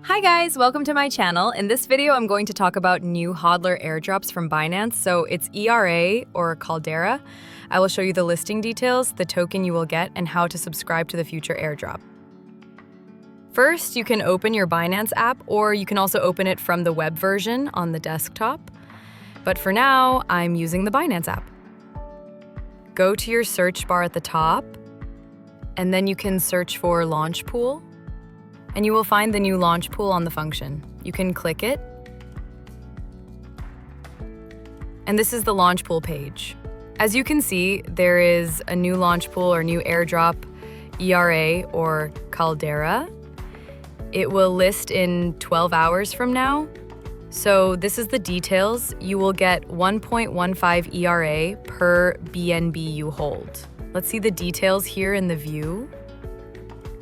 Hi guys, welcome to my channel. In this video, I'm going to talk about new HODLer airdrops from Binance. So it's ERA or Caldera. I will show you the listing details, the token you will get, and how to subscribe to the future airdrop. First, you can open your Binance app, or you can also open it from the web version on the desktop. But for now, I'm using the Binance app. Go to your search bar at the top, and then you can search for Launch Pool. And you will find the new launch pool on the function. You can click it. And this is the launch pool page. As you can see, there is a new launch pool or new airdrop, ERA or Caldera. It will list in 12 hours from now. So this is the details. You will get 1.15 ERA per BNB you hold. Let's see the details here in the view.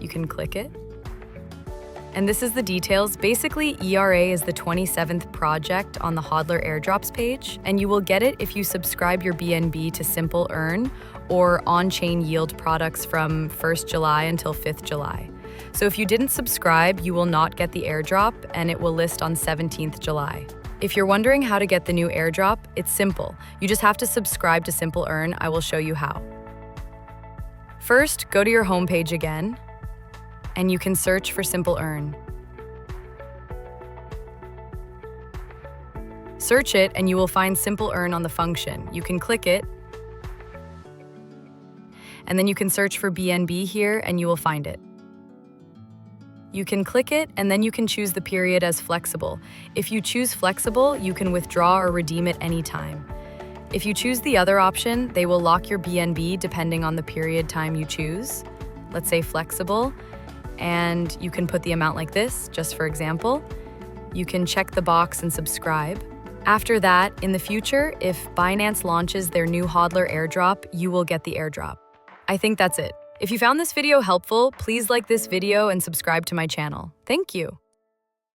You can click it. And this is the details. Basically, ERA is the 27th project on the HODLer airdrops page, and you will get it if you subscribe your BNB to Simple Earn or on-chain yield products from 1st July until 5th July. So if you didn't subscribe, you will not get the airdrop, and it will list on 17th July. If you're wondering how to get the new airdrop, it's simple. You just have to subscribe to Simple Earn. I will show you how. First, go to your homepage again, and you can search for Simple Earn. Search it and you will find Simple Earn on the function. You can click it, and then you can search for BNB here and you will find it. You can click it and then you can choose the period as flexible. If you choose flexible, you can withdraw or redeem it anytime. If you choose the other option, they will lock your BNB depending on the period time you choose. Let's say flexible. And you can put the amount like this, just for example. You can check the box and subscribe. After that, in the future, if Binance launches their new HODLer airdrop, you will get the airdrop. I think that's it. If you found this video helpful, please like this video and subscribe to my channel. Thank you.